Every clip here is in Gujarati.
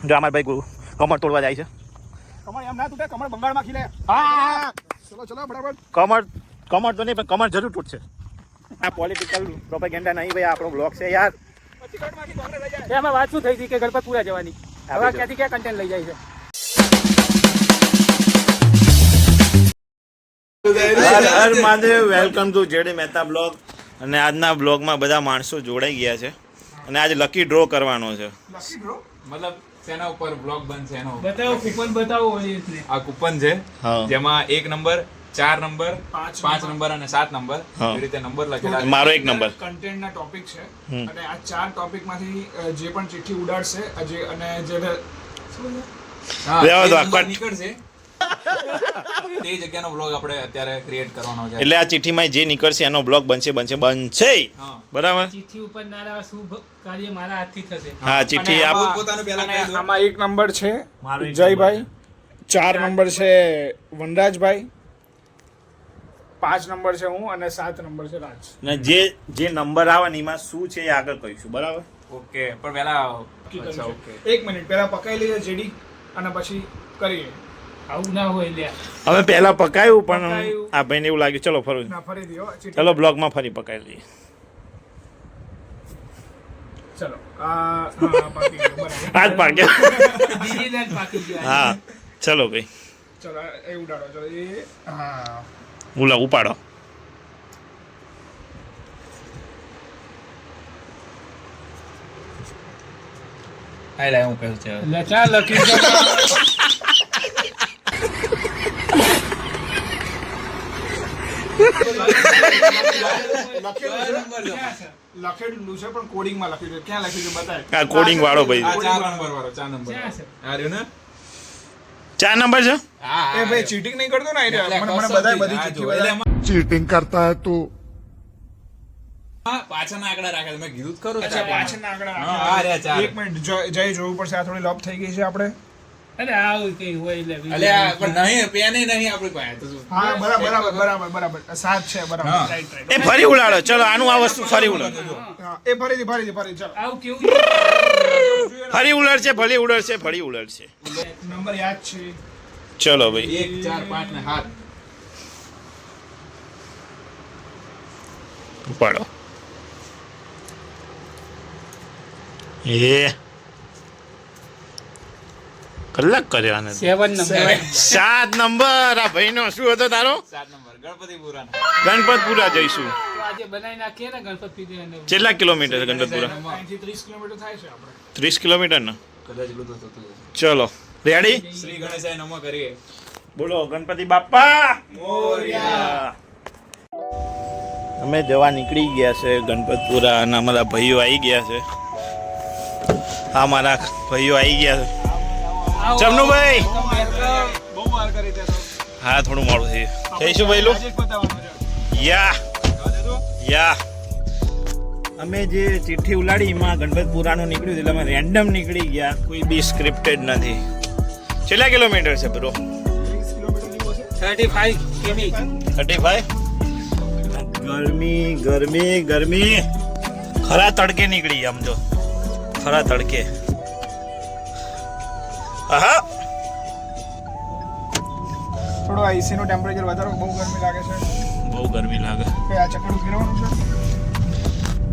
જો અમારા ભાઈ કમર તોડવા જાય છે. કમર એમ ના તૂટે, કમર બંગાળમાં ખીલે. હા ચલો ચલો બરાબર. કમર તો નહીં પણ કમર જરૂર તૂટશે. આ પોલિટિકલ પ્રોપેગેન્ડા નહીં ભાઈ, આપણો બ્લોગ છે યાર. એમાં વાત શું થઈ હતી કે ગણપતપુરા જવાની, હવે ક્યાંથી ક્યાં કન્ટેન્ટ લઈ જાય છે. હર Mahadev, welcome to JD Mehta blog. અને આજના બ્લોગમાં બધા માણસો જોડાઈ ગયા છે અને આજે લકી ડ્રો કરવાનો છે. લકી ડ્રો મતલબ સેના ઉપર બ્લોગ બનશે એનો બતાવો, કૂપન બતાવો. આ કૂપન છે જેમાં 1 નંબર, 4 નંબર, 5 નંબર અને 7 નંબર એ રીતે નંબર લખેલા છે. મારો 1 નંબર કન્ટેન્ટના ટોપિક છે અને આ 4 ટોપિકમાંથી જે પણ ચિઠ્ઠી ઉડાડશે અને જે નીકળશે તે જગ્યાનો બ્લોગ આપણે અત્યારે ક્રિએટ કરવાનો છે. એટલે આ ચિઠ્ઠીમાં જે નીકળશે એનો બ્લોગ બનશે. બરાબર. ચિઠ્ઠી ઉપર નારા શુભ કાર્ય મારા હાથથી થશે. હા, ચિઠ્ઠી પોતાનું પહેલા કહી દો. આમાં 1 નંબર છે જયભાઈ, 4 નંબર છે વનરાજભાઈ, 5 નંબર છે હું અને 7 નંબર છે રાજ. ને જે નંબર આવે ને એમાં શું છે એ આગળ કહીશું. બરાબર. ઓકે, પણ પહેલા અચ્છા ઓકે, 1 મિનિટ પહેલા પકાઈ લઈએ જેડી અને પછી કરીએ. આવું ના હોય લે. હવે પહેલા પકાયું પણ આ ભાઈને એવું લાગ્યું ચલો ફરી દીયો. ચલો બ્લોગમાં ફરી પકાઈ લઈએ. ચલો પાકી ગયો બરાબર. આજ પાક્યો. બીજી દાંત પાકી ગયો. હા ચલો ભાઈ, ચલો એ ઉડાડો. ચલો એ હા ઉપાડો. હાઈ લે હું કહું છું લે ચાલ લકી લખેલું છે પણ કોડિંગમાં લખ્યું છે. ક્યાં લખ્યું છે બતાય. આ કોડિંગ વાળો ભાઈ. આ 4 નંબર વાળો 4 નંબર આ રહ્યો ને 4 નંબર છે. હા એ ભાઈ ચીટિંગ નહીં કરતો ને. મને બધાય બધી ચિઠ્ઠી चीटिंग करता है तू. પાછળના આંકડા રાખે મેં કીધું જ ખરું. અચ્છા પાછળના આંકડા. હા રે 4. 1 મિનિટ જય જોવું પડશે. આ થોડી લોપ થઈ ગઈ છે આપણે. અરે આવું કઈ હોય લે. અલે આ પણ નહીં પેન નહીં આપણી પાસે તો. હા બરાબર 7 છે બરાબર. રાઈટ. એ ફરી ઉડાડો. ચલો આનું આ વસ્તુ ફરી ઉડાડો. હા એ ફરીથી ચલો. આવું કેવું ફરી ઉડાડશે. નંબર યાદ છે. ચલો ભાઈ 1 4 5 ને 7 ઉપાડો. એ કલાક કર્યો આને. 7 નંબર. 7 નંબર. આ ભાઈનો શું હતો તારો? 7 નંબર ગણપતિપુરા. ગણપતપુરા જઈશું. આજે બનાવી નાખીએ ને ગણપતિપુરા. કેટલા કિલોમીટર છે ગણપતપુરા? અહીંથી 30 કિલોમીટર થાય છે આપણે. 30 કિલોમીટર ને. કદાચ એટલું તો થતું હશે. ચલો રેડી. શ્રી ગણેશાય નમઃ કરીએ. બોલો ગણપતિ બાપ્પા મોરયા. અમે જવા નીકળી ગયા છે ગણપતપુરા અને અમારા ભાઈઓ આવી ગયા છે. હા મારા ભાઈઓ આવી ગયા છે. ચમનુભાઈ બહુ વાર કરી દે તો. હા થોડું મોડું થઈ જઈશું ભાઈ. યા અમે જે ચિઠ્ઠી ઉલાડી એમાં ગણપતપુરાનું નીકળ્યું એટલે અમે રેન્ડમ નીકળી ગયા. કોઈ બી સ્ક્રિપ્ટેડ નથી. કેટલા કિલોમીટર છે બ્રો? 35 કિમી. 35. ગરમી. ખરા તડકે નીકળી આમ જો. ખરા તડકે. આહા થોડો આઈસી નું ટેમ્પરેચર વધારો. બહુ ગરમી લાગે છે. બહુ ગરમી લાગે. આ ચકડું ફેરવાનું છે.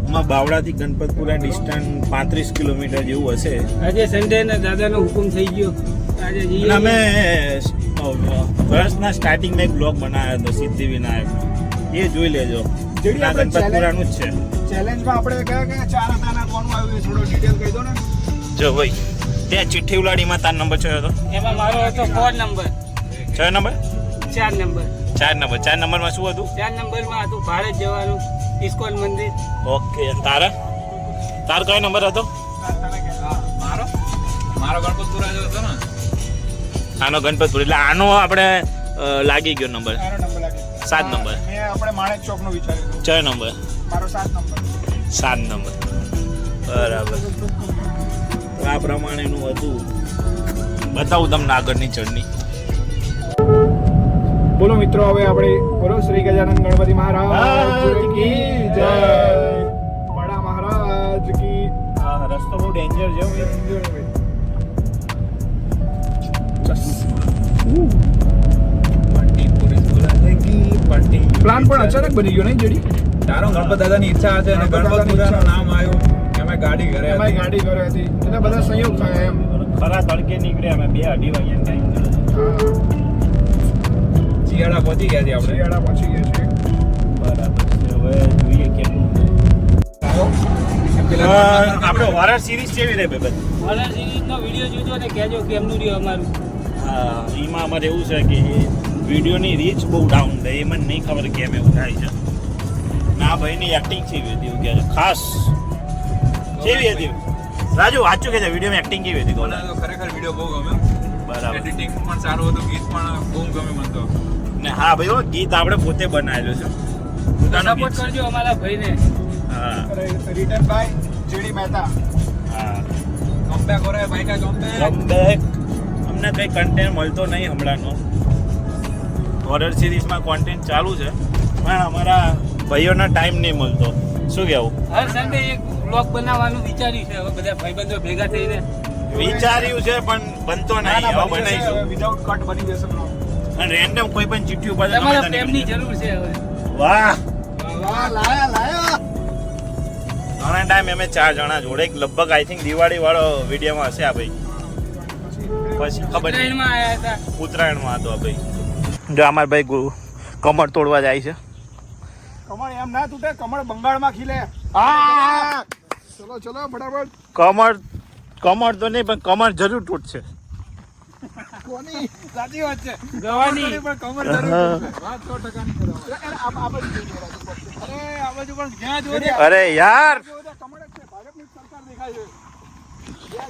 આમાં બાવળાથી ગણપતપુરા ડિસ્ટન્સ 35 કિલોમીટર જેવું હશે. આજે સન્ડે ને દાદાનો હુકમ થઈ ગયો. આજે અને અમે વર્ષના સ્ટાર્ટિંગમાં એક બ્લોગ બનાવ્યો હતો સિદ્ધિવિનાયક. એ જોઈ લેજો. ગણપતપુરાનું જ છે. ચેલેન્જમાં આપણે કયા 4 હતા ના કોનું આવ્યું એ થોડો ડિટેલ કહી દો ને. જો ભાઈ ત્યાં ચિઠ્ઠી ઉલાડીમાં તાર નંબર કયો હતો? એમાં મારો હતો 4 નંબર. 6 નંબર? 4 નંબર. 4 નંબરમાં શું હતું? 4 નંબરમાં હતું ભારત જવાનું ઇસ્કોન મંદિર. ઓકે. તાર કયો નંબર હતો? મારો ગણપતપુરા જો હતો ને. આનો ગણપતપુર એટલે આનો આપણે લાગી ગયો નંબર. 7 નંબર. મેં આપણે માણેક ચોક નો વિચાર્યું. 6 નંબર. મારો 7 નંબર. 7 નંબર. બરાબર. આ પ્રમાણેનું હતું. બતાવું તમને આગળની ચડની. બોલો મિત્રો, હવે આપણે બોલો શ્રી ગજાનંદ ગણપતિ મહારાજ કી જય. બડા મહારાજ કી. રસ્તો બહુ ડેન્જર છે. પ્લાન પણ અચાનક બની ગયો નહીં જેડી તારો ગણપત દાદાની ઈચ્છા હતી અને ગણપત પુરાનું નામ આવ્યું એમાં ગાડી ઘરે એમાં ગાડી ઘરે હતી એટલે બધા સંયોગ થયા એમ ખરા તડકે નીકળ્યા અમે 2-2:30 વાગ્યાનો ટાઈમ શિયાળા પહોંચી ગયા છે આપણે શિયાળા પહોંચી ગયા છે બરાબર છે હવે જોઈએ કેમનું આપણે હોરર સિરીઝ કેવી રહે ભાઈ હોરર સિરીઝનો વિડીયો જોજો ને કહેજો કેમનું રહ્યું અમારું. હા એમાં અમારે એવું છે કે વિડીયોની રીચ બહુ ડાઉન થાય એ મને નહીં ખબર કેમ એવું થાય છે ના ભાઈની એક્ટિંગ કેવી હતી એવું કહે છે ખાસ કેવી હતી રાજુ વાંચું કે છે વિડીયોમાં એક્ટિંગ કેવી હતી મને તો ખરેખર વિડીયો બહુ ગમ્યો બરાબર એડિટિંગ પણ સારું હતું ગીત પણ બહુ ગમ્યું મને તો ને હા ભાઈ હો, ગીત આપણે પોતે બનાવેલું છે પોતાનું સપોર્ટ ગીત. કરજો અમારા ભાઈને. હા રિટર્ન બાય જેડી મહેતા હા કમબેક હો રહા હે ભાઈ કા કમબેક કમબેક અમને કંઈ કન્ટેન્ટ મળતો નહીં હમણાંનો હોરર સિરીઝમાં કોન્ટેન્ટ ચાલુ છે પણ અમારા ભાઈઓનો ટાઈમ નહીં મળતો શું કહેવું હર સન્ડે એક બ્લોગ બનાવવાનું વિચાર્યું છે હવે બધા ભાઈબંધો ભેગા થઈને. વિચાર્યું છે પણ બનતો નહીં હવે બનાવીશું વિધાઉટ કટ બની જશે બ્લોગ અને રેન્ડમ કોઈ પણ ચીઠી ઉપર તમારા પ્રેમની જરૂર છે હવે. વાહ વાહ લાયા ઘણા ટાઈમ અમે 4 જણા જોડે એક લગભગ આઈ થિંક દિવાળી વાળો વિડીયોમાં હશે આ ભાઈ પછી ખબર નહીં ટ્રેનમાં આવ્યા હતા. ઉત્તરાયણમાં હતો આ ભાઈ જો અમાર ભાઈ કમર તોડવા જાય છે કમળ એમ ના તૂટે કમળ બંગાળમાં ખીલે હા ચલો ચલો ફટાફટ કમર તો નહીં પણ કમર જરૂર તૂટશે કોની સાચી વાત છે ગવાની. પણ કમર જરૂર તૂટશે. વાત 100% ની કરો અરે આ બાજુ જોજો અરે આ બાજુ પણ જ્યાં જોડે અરે યાર કમળ જ છે ભાજપની સરકાર દેખાય છે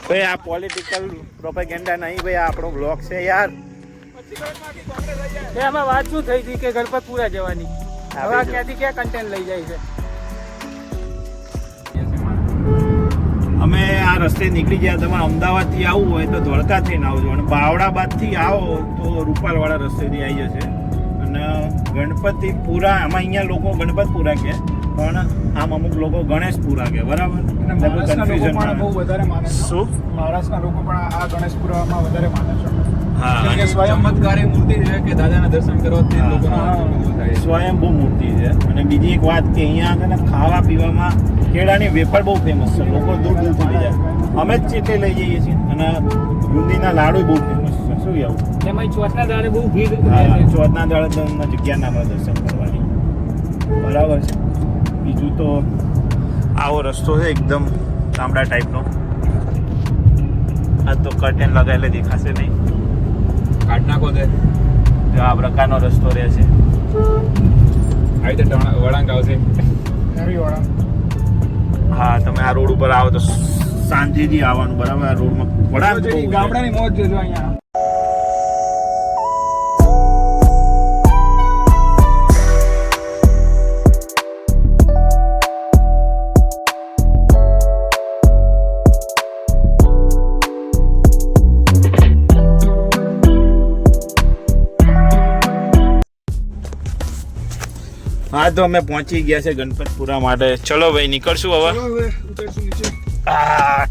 ભાઈ આ પોલિટિકલ પ્રોપેગેન્ડા નહીં ભાઈ આ આપણો બ્લોગ છે યાર 25 વર્ષમાંથી કોંગ્રેસ લઈ જાય તે આમાં વાત શું થઈ હતી કે ગણપતપુરા જવાની હવે આ ક્યાંથી ક્યાં કન્ટેન્ટ લઈ જાય છે. અમે આ રસ્તે નીકળી ગયા તમારે અમદાવાદથી આવવું હોય તો ધોળકા થઈને આવજો અને બાવળાબાદથી આવો તો રૂપાલવાળા રસ્તેથી આવી જશે અને ગણપતિપુરા આમાં અહીંયા લોકો ગણપતપુરા કહે પણ આમ અમુક લોકો ગણેશપુરા કહે બરાબર અને મહારાષ્ટ્રના લોકો પણ બહુ વધારે માને છે શું મહારાષ્ટ્રના લોકો પણ આ ગણેશપુરામાં વધારે માને છે હા કેમ કે સ્વયં ચમત્કારી મૂર્તિ છે કે દાદાના દર્શન કરવાથી હા. લોકોનો આનંદ થાય છે. સ્વયંભૂ મૂર્તિ છે અને બીજી એક વાત કે અહીંયા આગળ ખાવા પીવામાં કેળાની વેફર બહુ ફેમસ છે લોકો દૂર દૂરથી લઈ જાય અમે જ ચેટે લઈ જઈએ છીએ અને બુંદીના લાડુ બહુ ફેમસ છે શું કહેવું એમાં ચોથના દાડે બહુ ભીડ હા રહે છે. ચોથના દાડે તમને જગ્યા ના મળે દર્શન કરવાની બરાબર છે બીજું તો આવો રસ્તો છે એકદમ ગામડા ટાઈપનો આ તો કર્ટેન લગાવેલે દેખાશે નહીં કાઢ નાખો તે જો આ પ્રકારનો રસ્તો રહે છે આવી રીતે વળાંક આવશે હેવી વાળા હા તમે આ રોડ ઉપર આવો તો સાંજેથી આવવાનું બરાબર આ રોડમાં વળાંક બહુ છે. ગામડાની મોજ જોજો અહીંયા હા તો અમે પહોંચી ગયા છે ગણપતપુરા માટે ચલો ભાઈ નીકળશું હવે ચલો હવે ઉતરશું નીચે આ,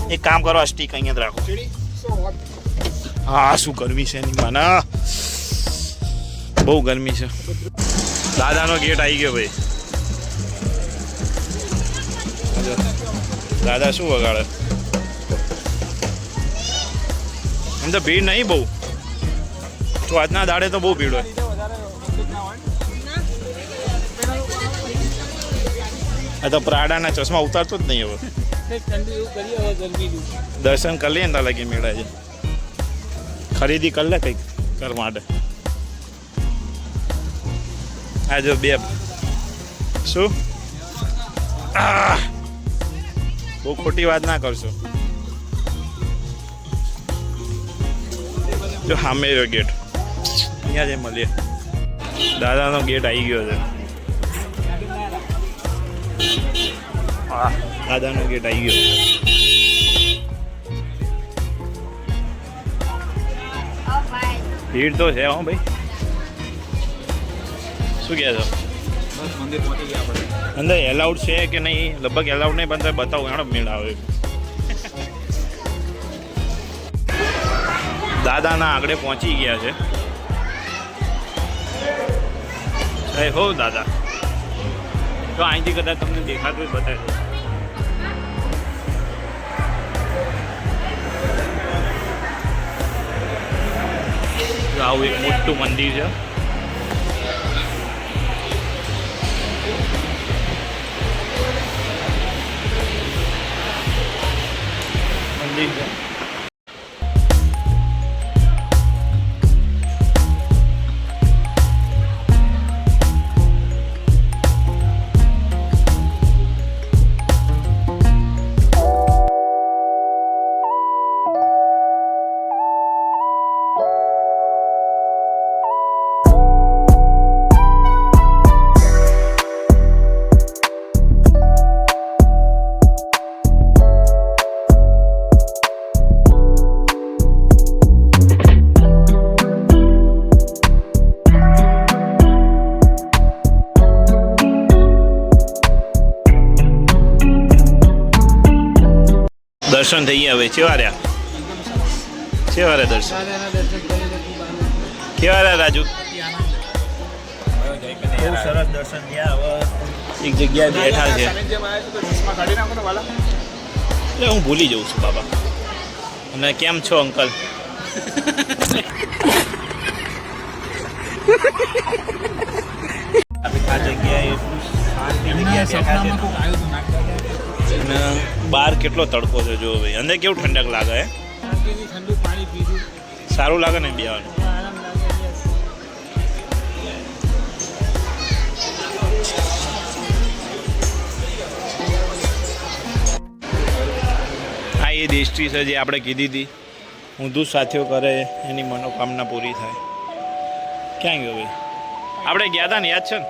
એક કામ કરો આ સ્ટીક અહીંયા જ રાખો જેડી સો હોટ હા શું ગરમી છે એની મને બહુ ગરમી છે દાદાનો ગેટ આવી ગયો ભાઈ દાદા શું વગાડે એમ તો ભીડ નહીં બહુ આજના દાડે તો બહુ ભીડ હોય આ તો પ્રાડાના ચશ્મા ઉતારતો જ નહીં હવે કંઈક ઠંડુ એવું કરીએ હવે ગરમીનું. દર્શન કરી લઈએ ને ત્યાં લગી મેળા છે ખરીદી કરી લે કંઈક ઘર માટે આ જો બે શું બહુ ખોટી વાત ના કરશો જો સામે રહ્યો ગેટ અહીંયા જઈ મળીએ દાદાનો ગેટ આવી ગયો છે હા દાદાનો ગેટ આવી ગયો ભીડ તો છે હો ભાઈ શું કહે છો બસ મંદિર પહોંચી ગયા આપણે અંદર એલાઉડ છે કે નહીં લગભગ એલાઉડ નહીં પણ બતાવો એનો મેળ આવે દાદાના આગળ પહોંચી ગયા છે જય હો દાદા. તો અહીંથી કદાચ તમને દેખાતું જ બતાવી દઉં. આવું એક મોટું મંદિર છે. મંદિર છે. દર્શન થઈ ગયા. હવે કેવા રહ્યા દર્શન? કેવા રહ્યા રાજુ? બહુ સરસ દર્શન થયા. હવે એક જગ્યાએ બેઠા છે એટલે હું ભૂલી જઉં છું બાબા. અને કેમ છો અંકલ? આ જગ્યાએ અને બહાર કેટલો તડકો છે જો ભાઈ. અંદર કેવું ઠંડક લાગે હે? ઠંડુ પાણી પીધું સારું લાગે ને બેવાનું? આ એ દેશી છે જે આપણે કીધી હતી ઊંધું સાથીઓ કરે એની મનોકામના પૂરી થાય. ક્યાં ગયો ભાઈ? આપણે ગયા હતા ને, યાદ છે ને?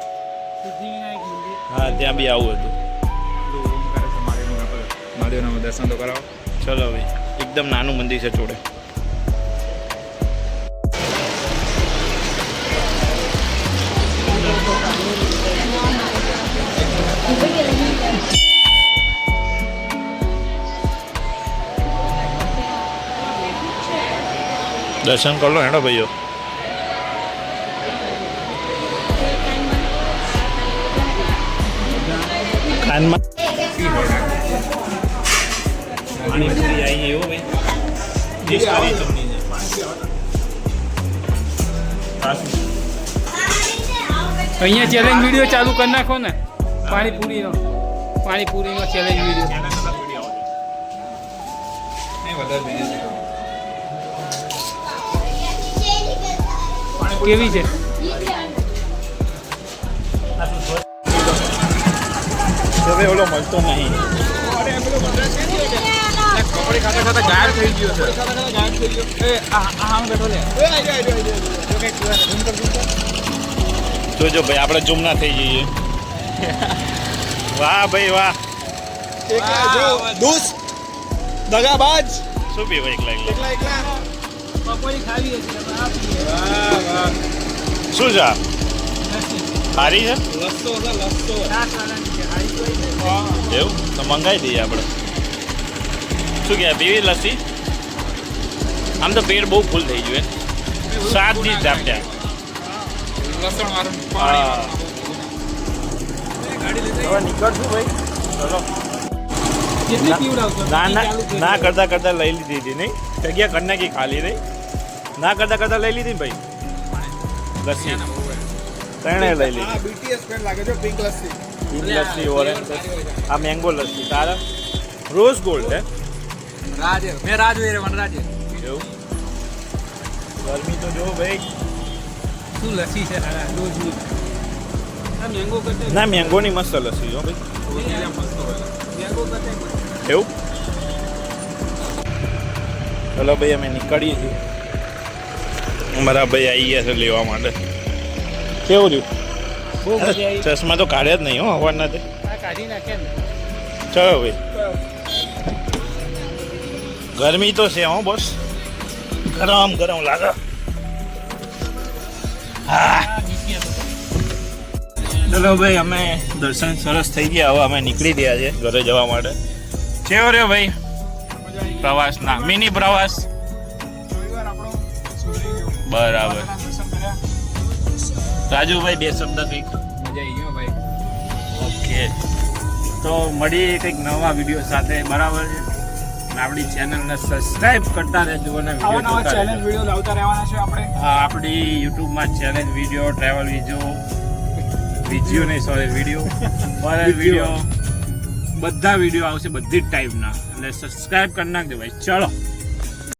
હા, ત્યાં બી આવું હતું. મહાદેવના દર્શન તો કરાવો. ચલો ભાઈ, એકદમ નાનું મંદિર છે જોડે. દર્શન કરો લો હેડો ભાઈઓ. ખાનમાં પાણીપુરી આવી ગઈ હો ભાઈ. દેશવાળી ચટણી છે. અહીંયા ચેલેન્જ વિડીયો ચાલુ કરી નાખો ને. પાણીપુરીનો ચેલેન્જ વિડીયો. કેવી છે? હવે ઓલો મળતો નહીં. કપડી ખાતા ખાતા ગાયબ થઈ ગયો છે. જોજો ભાઈ, આપણે ઝૂમ ના થઈ જઈએ. વાહ ભાઈ વાહ. દગાબાજ શું પીવો એકલા એકલા? પકોડી ખાવી હતી. શું છે? સારી છે એવું તો મંગાવી દઈએ આપણે. શું કહે પીવી લસ્સી? આમ તો પેટ બહુ ફૂલ થઈ ગયું. 7 દિવસ જાપ્યા. લસણ વાળું હા, હવે નીકળશું ભાઈ. ચલો. કેટલી પીવડાવશો? ના કરતા લઈ લીધી હતી નહીં? જગ્યા કરી નાખી ખાલી નહીં. ના કરતા લઈ લીધી ને ભાઈ લસ્સી. ત્રણે લઈ લીધી. બીટીએસ પેન લાગે છે. પિંક લસ્સી, લસ્સી, ઓરેન્જ, આ મેંગો લસ્સી. તારા રોઝ ગોલ્ડ હે? રાજે મેં રાજ વેરે વન રાજે એવું. ગરમી તો જો ભાઈ. શું લસ્સી છે? રોજની મેંગો કરતા ના, મેંગોની મસ્ત લસ્સી હો ભાઈ. મેંગો કરતા એવું. ચલો ભાઈ, અમે નીકળીએ છીએ. અમારા ભાઈ આવી ગયા છે લેવા માટે. કેવું રહ્યું? બહુ મજા આવી. ચશ્મા તો કાઢ્યા જ નહીં હો અવારના તે. આ કાઢી નાખે ને. ચલો ભાઈ. ગરમી તો છે હો બોસ. ગરમ લાગે. હા. ચલો ભાઈ, અમે દર્શન સરસ થઈ ગયા. હવે અમે નીકળી ગયા છે ઘરે જવા માટે. કેવો રહ્યો ભાઈ પ્રવાસના મિની પ્રવાસ? બરાબર. રાજુભાઈ બે શબ્દ કંઈક. મજા આવી ગયો ભાઈ. ઓકે, તો મળીએ કંઈક નવા વિડીયો સાથે, બરાબર છે? અને આપણી ચેનલને સબસ્ક્રાઇબ કરતા રહેજો અને આવા નવા વિડીયો ચેલેન્જ વિડીયો લાવતા રહેવાના છે આપણે. આપણી યુટ્યુબમાં challenge video, travel video video બધા વિડીયો આવશે બધી જ ટાઈપના, એટલે સબસ્ક્રાઇબ કરી નાખજો ભાઈ. ચલો.